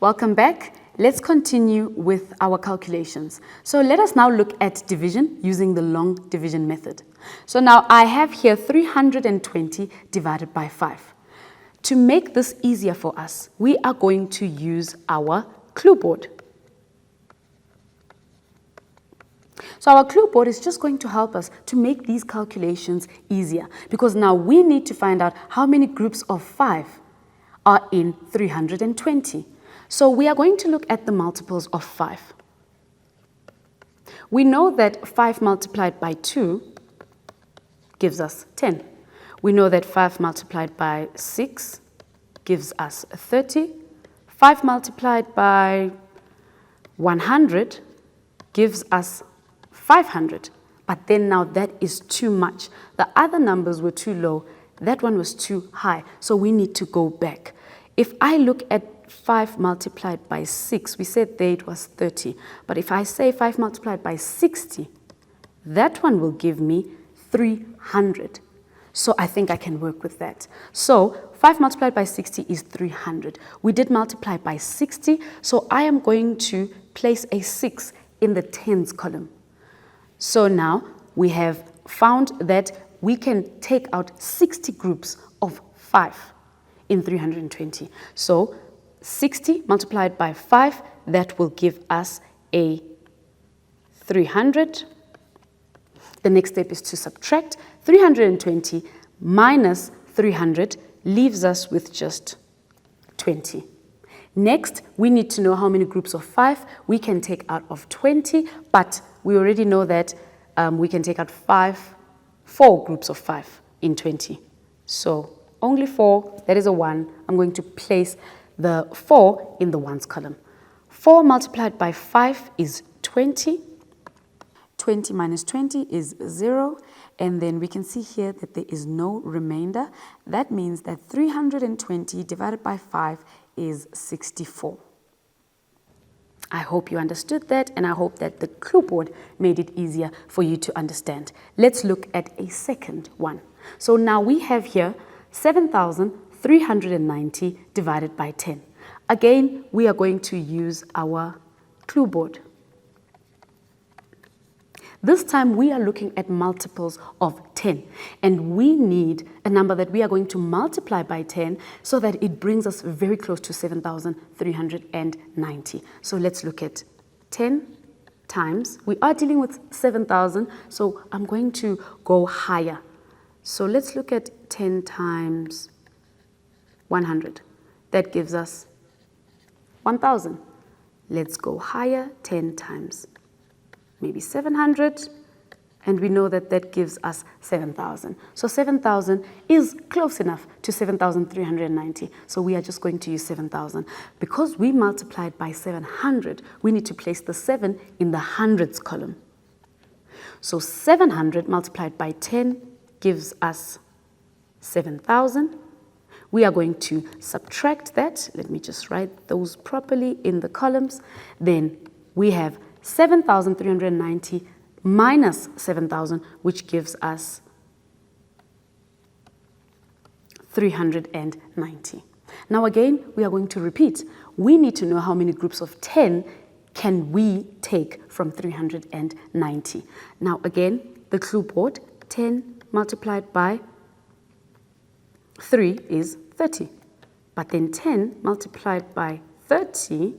Welcome back. Let's continue with our calculations. So let us now look at division using the long division method. So now I have here 320 divided by 5. To make this easier for us, we are going to use our clue board. So our clue board is just going to help us to make these calculations easier, because now we need to find out how many groups of 5 are in 320. So we are going to look at the multiples of 5. We know that 5 multiplied by 2 gives us 10. We know that 5 multiplied by 6 gives us 30. 5 multiplied by 100 gives us 500. But then now that is too much. The other numbers were too low. That one was too high. So we need to go back. If I look at 5 multiplied by 6, we said there it was 30. But if I say 5 multiplied by 60, that one will give me 300. So I think I can work with that. So 5 multiplied by 60 is 300. We did multiply by 60, so I am going to place a 6 in the tens column. So now we have found that we can take out 60 groups of 5 in 320. So 60 multiplied by 5, that will give us a 300. The next step is to subtract. 320 minus 300 leaves us with just 20. Next, we need to know how many groups of 5 we can take out of 20, but we already know that we can take out 4 groups of 5 in 20. So only 4, that is a 1. I'm going to place the 4 in the ones column. 4 multiplied by 5 is 20. 20 minus 20 is 0. And then we can see here that there is no remainder. That means that 320 divided by 5 is 64. I hope you understood that, and I hope that the clue board made it easier for you to understand. Let's look at a second one. So now we have here 7,390 divided by 10. Again, we are going to use our clue board. This time we are looking at multiples of 10, and we need a number that we are going to multiply by 10 so that it brings us very close to 7,390. So let's look at 10 times. We are dealing with 7,000, so I'm going to go higher. So let's look at 10 times 100. That gives us 1,000. Let's go higher, 10 times maybe 700, and we know that that gives us 7,000. So 7,000 is close enough to 7,390. So we are just going to use 7,000. Because we multiplied by 700, we need to place the 7 in the hundreds column. So 700 multiplied by 10 gives us 7,000. We are going to subtract that. Let me just write those properly in the columns. Then we have 7,390 minus 7,000, which gives us 390. Now again, we are going to repeat. We need to know how many groups of 10 can we take from 390. Now again, the clue board, 10 multiplied by 3 is 30. But then 10 multiplied by 30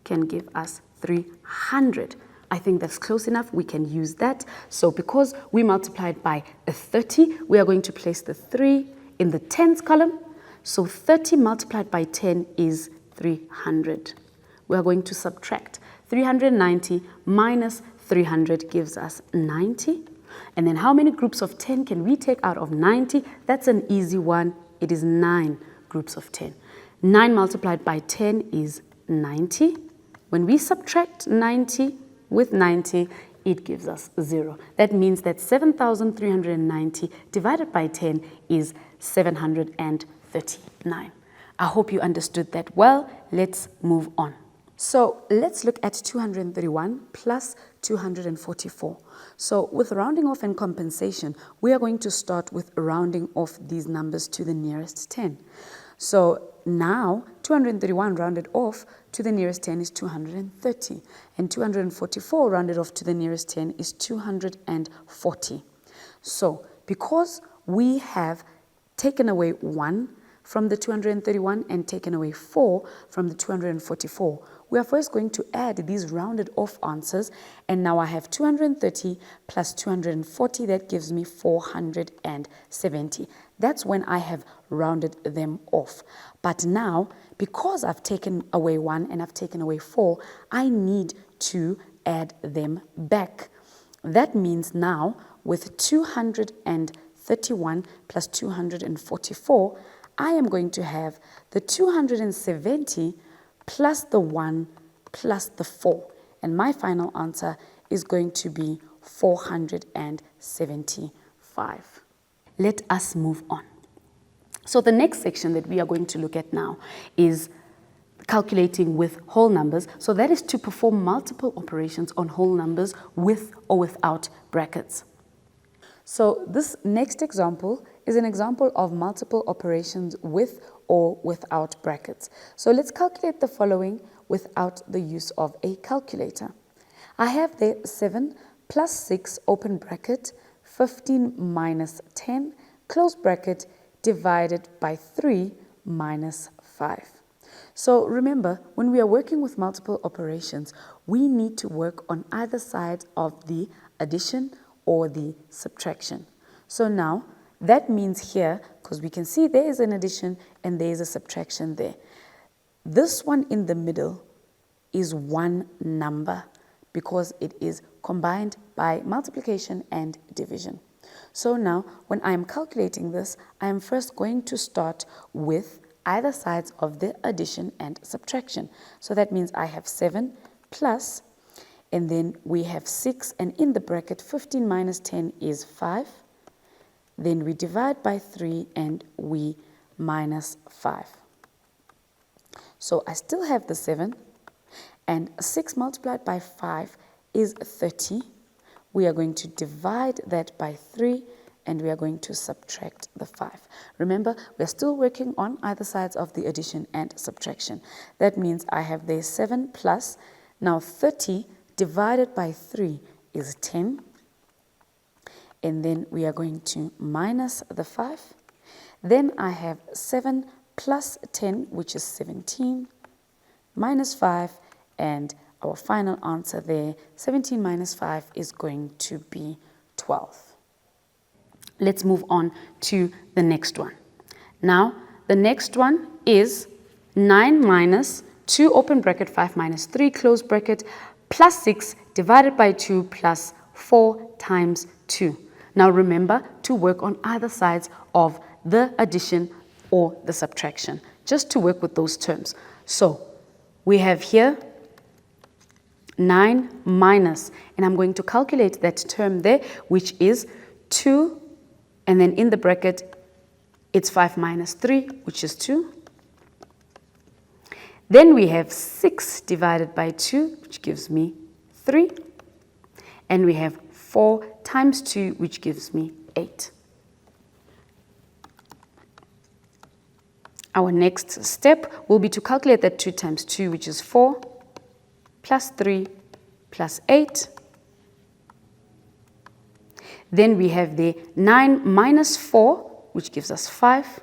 can give us 300. I think that's close enough. We can use that. So because we multiplied by a 30, we are going to place the 3 in the tens column. So 30 multiplied by 10 is 300. We are going to subtract. 390 minus 300 gives us 90. And then how many groups of 10 can we take out of 90? That's an easy one. It is 9 groups of 10. 9 multiplied by 10 is 90. When we subtract 90 with 90, it gives us 0. That means that 7,390 divided by 10 is 739. I hope you understood that well. Let's move on. So let's look at 231 plus 244. So with rounding off and compensation, we are going to start with rounding off these numbers to the nearest 10. So now 231 rounded off to the nearest 10 is 230, and 244 rounded off to the nearest 10 is 240. So because we have taken away 1 from the 231 and taken away 4 from the 244, we are first going to add these rounded off answers, and now I have 230 plus 240, that gives me 470. That's when I have rounded them off. But now, because I've taken away 1 and I've taken away 4, I need to add them back. That means now with 231 plus 244, I am going to have the 270 plus the 1 plus the 4. And my final answer is going to be 475. Let us move on. So the next section that we are going to look at now is calculating with whole numbers. So that is to perform multiple operations on whole numbers with or without brackets. So this next example is an example of multiple operations with or without brackets. So let's calculate the following without the use of a calculator. I have there 7 plus 6 open bracket, 15 minus 10 close bracket, divided by 3 minus 5. So remember, when we are working with multiple operations, we need to work on either side of the addition or the subtraction. So now, that means here, because we can see there is an addition and there is a subtraction there. This one in the middle is one number because it is combined by multiplication and division. So now, when I am calculating this, I am first going to start with either sides of the addition and subtraction. So that means I have 7 plus, and then we have 6, and in the bracket 15 minus 10 is 5. Then we divide by 3 and we minus 5. So I still have the 7, and 6 multiplied by 5 is 30. We are going to divide that by 3 and we are going to subtract the 5. Remember, we are still working on either sides of the addition and subtraction. That means I have there 7 plus, now 30 divided by 3 is 10. And then we are going to minus the 5. Then I have 7 plus 10, which is 17, minus 5, and our final answer there, 17 minus 5, is going to be 12. Let's move on to the next one. Now, the next one is 9 minus 2 open bracket, 5 minus 3 close bracket, plus 6 divided by 2 plus 4 times 2. Now remember to work on either sides of the addition or the subtraction, just to work with those terms. So we have here 9 minus, and I'm going to calculate that term there, which is 2, and then in the bracket, it's 5 minus 3, which is 2. Then we have 6 divided by 2, which gives me 3. And we have 4 times 2, which gives me 8. Our next step will be to calculate that 2 times 2, which is 4, plus 3, plus 8. Then we have the 9 minus 4, which gives us 5,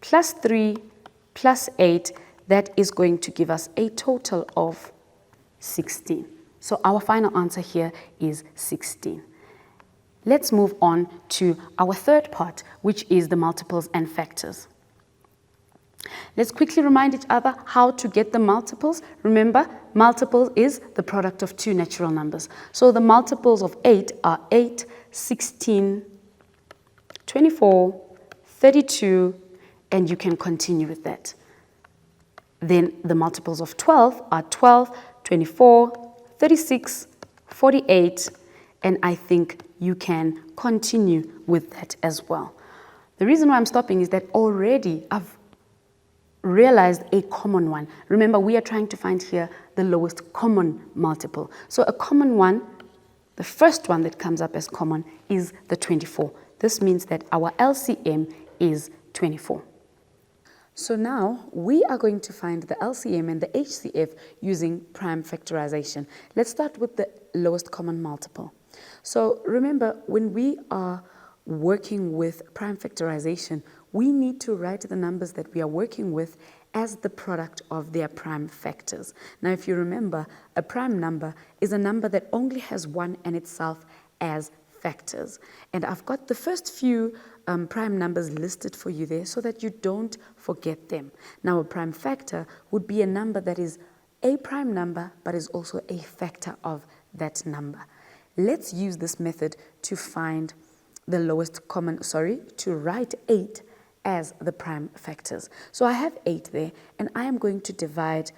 plus 3, plus 8. That is going to give us a total of 16. So our final answer here is 16. Let's move on to our third part, which is the multiples and factors. Let's quickly remind each other how to get the multiples. Remember, multiple is the product of two natural numbers. So the multiples of 8 are 8, 16, 24, 32, and you can continue with that. Then the multiples of 12 are 12, 24, 36, 48, and I think you can continue with that as well. The reason why I'm stopping is that already I've realized a common one. Remember, we are trying to find here the lowest common multiple. So a common one, the first one that comes up as common is the 24. This means that our LCM is 24. So now we are going to find the LCM and the HCF using prime factorization. Let's start with the lowest common multiple. So remember, when we are working with prime factorization, we need to write the numbers that we are working with as the product of their prime factors. Now, if you remember, a prime number is a number that only has one and itself as factors. And I've got the first few prime numbers listed for you there so that you don't forget them. Now, a prime factor would be a number that is a prime number but is also a factor of that number. Let's use this method to find the lowest common, to write 8 as the prime factors. So I have 8 there, and I am going to divide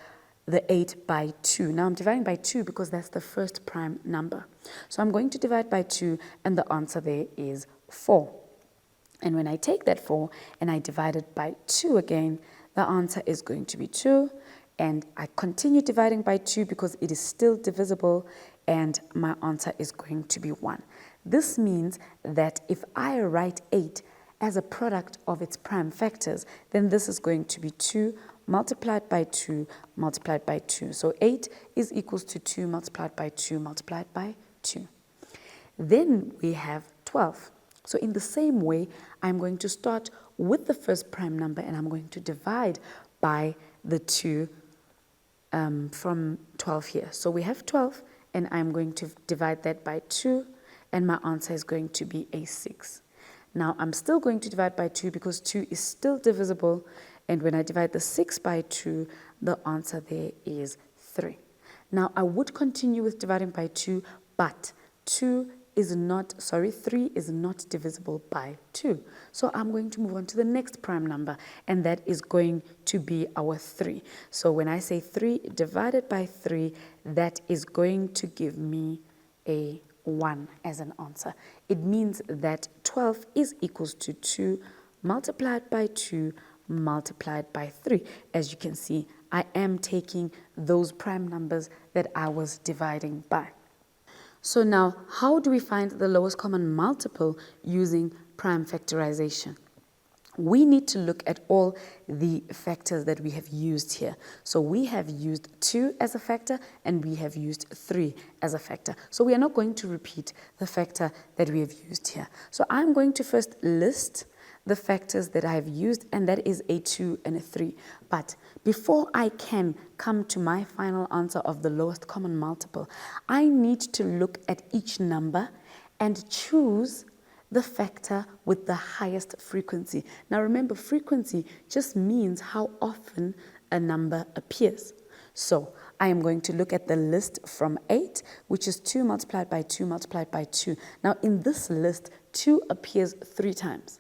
the 8 by 2. Now I'm dividing by 2 because that's the first prime number. So I'm going to divide by 2, and the answer there is 4. And when I take that 4 and I divide it by 2 again, the answer is going to be 2. And I continue dividing by 2 because it is still divisible, and my answer is going to be 1. This means that if I write 8 as a product of its prime factors, then this is going to be 2 multiplied by 2 multiplied by 2. So 8 is equals to 2 multiplied by 2 multiplied by 2. Then we have 12. So in the same way, I'm going to start with the first prime number, and I'm going to divide by the 2 from 12 here. So we have 12, and I'm going to divide that by 2, and my answer is going to be a 6. Now I'm still going to divide by 2 because 2 is still divisible, and when I divide the 6 by 2, the answer there is 3. Now I would continue with dividing by 2, but 3 is not divisible by 2. So I'm going to move on to the next prime number, and that is going to be our 3. So when I say 3 divided by 3, that is going to give me a 1 as an answer. It means that 12 is equals to 2 multiplied by 2 multiplied by 3. As you can see, I am taking those prime numbers that I was dividing by. So now, how do we find the lowest common multiple using prime factorization? We need to look at all the factors that we have used here. So we have used 2 as a factor, and we have used 3 as a factor. So we are not going to repeat the factor that we have used here. So I'm going to first list the factors that I have used, and that is a 2 and a 3. But before I can come to my final answer of the lowest common multiple, I need to look at each number and choose the factor with the highest frequency. Now remember, frequency just means how often a number appears. So I am going to look at the list from 8, which is 2 multiplied by 2 multiplied by 2. Now in this list, 2 appears 3 times.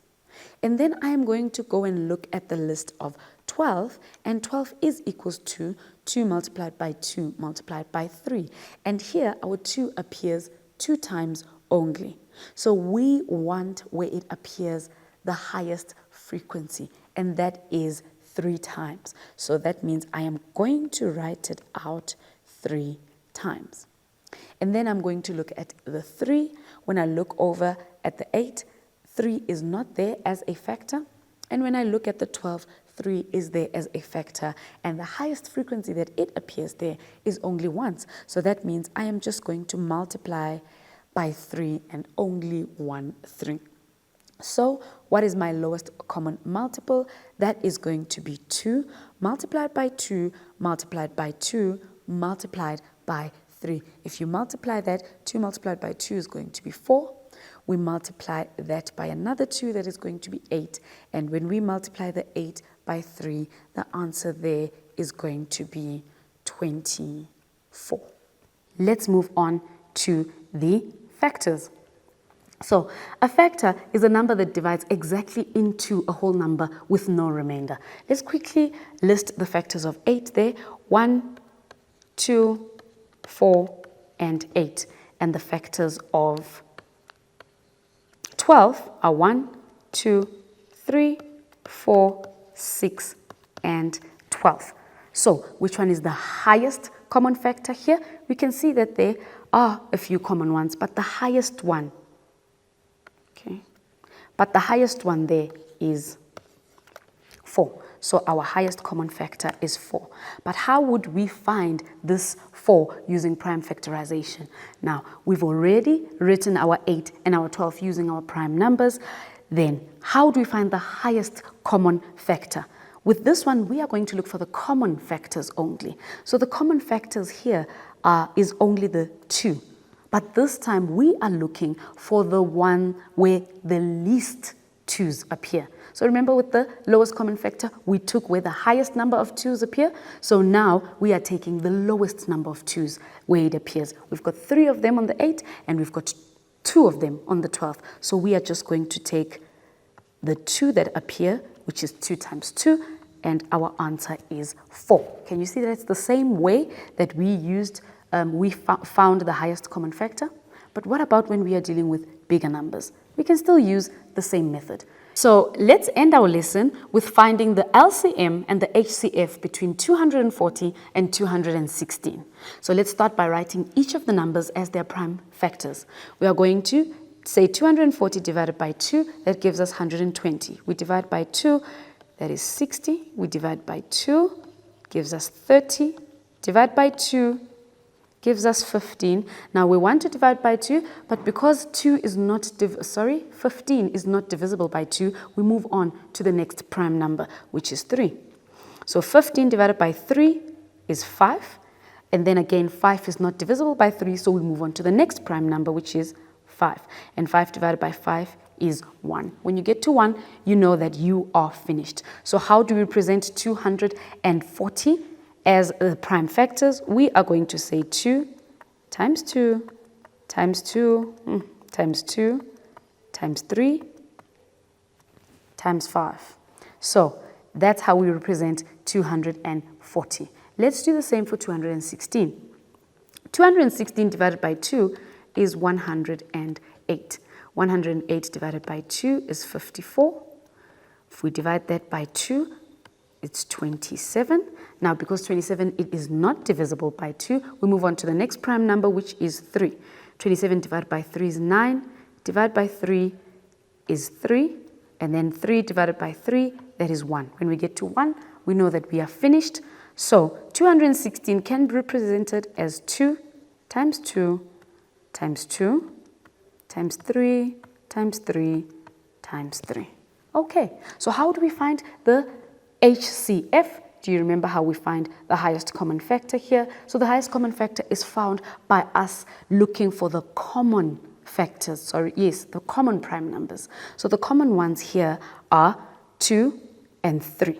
And then I am going to go and look at the list of 12, and 12 is equals to 2 multiplied by 2 multiplied by 3. And here our 2 appears 2 times only. So we want where it appears the highest frequency, and that is 3 times. So that means I am going to write it out 3 times. And then I'm going to look at the 3. When I look over at the 8, 3 is not there as a factor. And when I look at the 12, 3 is there as a factor. And the highest frequency that it appears there is only once. So that means I am just going to multiply by 3 and only 1 3. So what is my lowest common multiple? That is going to be 2 multiplied by 2 multiplied by 2 multiplied by 3. If you multiply that, 2 multiplied by 2 is going to be 4. We multiply that by another 2, that is going to be 8. And when we multiply the 8 by 3, the answer there is going to be 24. Let's move on to the factors. So a factor is a number that divides exactly into a whole number with no remainder. Let's quickly list the factors of 8 there. 1, 2, 4, and 8. And the factors of 12 are 1, 2, 3, 4, 6, and 12. So which one is the highest common factor here? We can see that there are a few common ones, but the highest one, okay, but the highest one there is 4. So our highest common factor is 4. But how would we find this 4 using prime factorization? Now, we've already written our 8 and our 12 using our prime numbers. Then, how do we find the highest common factor? With this one, we are going to look for the common factors only. So the common factors here is only the 2. But this time, we are looking for the one where the least 2's appear. So remember, with the lowest common factor, we took where the highest number of 2's appear. So now we are taking the lowest number of 2's where it appears. We've got 3 of them on the 8 and we've got 2 of them on the 12. So we are just going to take the 2 that appear, which is 2 times 2, and our answer is 4. Can you see that it's the same way that we used, we found the highest common factor? But what about when we are dealing with bigger numbers? We can still use the same method. So let's end our lesson with finding the LCM and the HCF between 240 and 216. So let's start by writing each of the numbers as their prime factors. We are going to say 240 divided by 2, that gives us 120. We divide by 2, that is 60. We divide by 2, gives us 30. Divide by 2, gives us 15. Now we want to divide by 2, but because 15 is not divisible by 2, we move on to the next prime number, which is 3. So 15 divided by 3 is 5, and then again 5 is not divisible by 3, so we move on to the next prime number, which is 5. And 5 divided by 5 is 1. When you get to 1, you know that you are finished. So how do we represent 240? As the prime factors, we are going to say 2 times 2 times 2 times 2 times 3 times 5. So that's how we represent 240. Let's do the same for 216. 216 divided by 2 is 108. 108 divided by 2 is 54. If we divide that by 2, it's 27. Now, because 27 it is not divisible by 2, we move on to the next prime number, which is 3. 27 divided by 3 is 9. Divided by 3 is 3. And then 3 divided by 3, that is 1. When we get to 1, we know that we are finished. So 216 can be represented as 2 times 2 times 2 times 3 times 3 times 3. Okay, so how do we find the HCF? Do you remember how we find the highest common factor here? So the highest common factor is found by us looking for the common factors, the common prime numbers. So the common ones here are 2 and 3.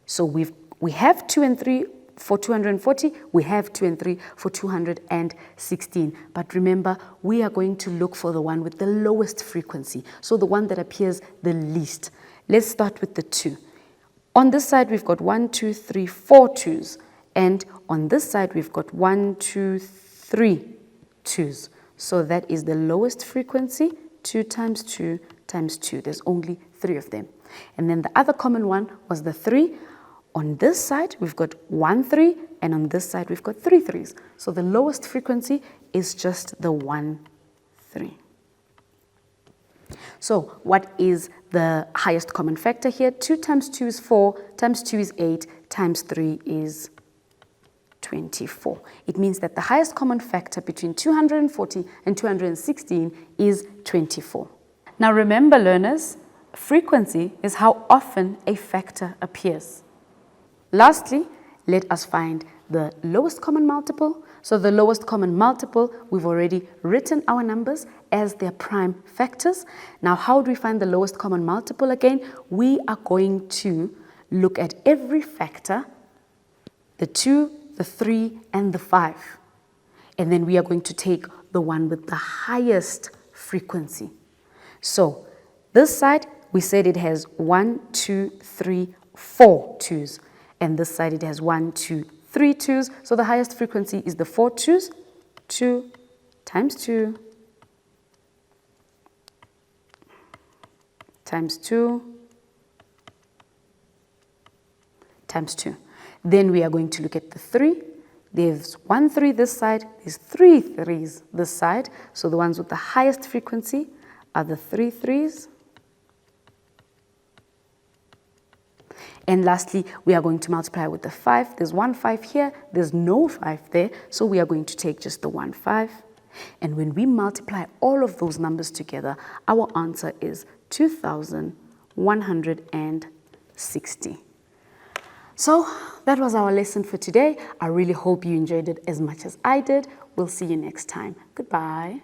So we have 2 and 3 for 240, we have 2 and 3 for 216. But remember, we are going to look for the one with the lowest frequency, so the one that appears the least. Let's start with the 2. On this side, we've got 1, 2, 3, 4 2's. And on this side, we've got 1, 2, 3 2's. So that is the lowest frequency, 2 times 2 times 2. There's only 3 of them. And then the other common one was the 3. On this side, we've got 1 3, and on this side, we've got 3 3's. So the lowest frequency is just the 1 3. So what is the highest common factor here? 2 times 2 is 4, times 2 is 8, times 3 is 24. It means that the highest common factor between 240 and 216 is 24. Now remember, learners, frequency is how often a factor appears. Lastly, let us find the lowest common multiple. So the lowest common multiple, we've already written our numbers as their prime factors. Now, how do we find the lowest common multiple again? We are going to look at every factor, the 2, the 3, and the 5. And then we are going to take the one with the highest frequency. So this side, we said it has 1, 2, 3, 4 2's. And this side, it has 1, 2, 3 2's. So the highest frequency is the 4 2's. 2 times 2 times 2 times 2. Then we are going to look at the 3. There's 1 3 this side. There's 3 3's this side. So the ones with the highest frequency are the 3 3's. And lastly, we are going to multiply with the 5. There's 1 5 here. There's no 5 there. So we are going to take just the 1 5. And when we multiply all of those numbers together, our answer is 2,160. So that was our lesson for today. I really hope you enjoyed it as much as I did. We'll see you next time. Goodbye.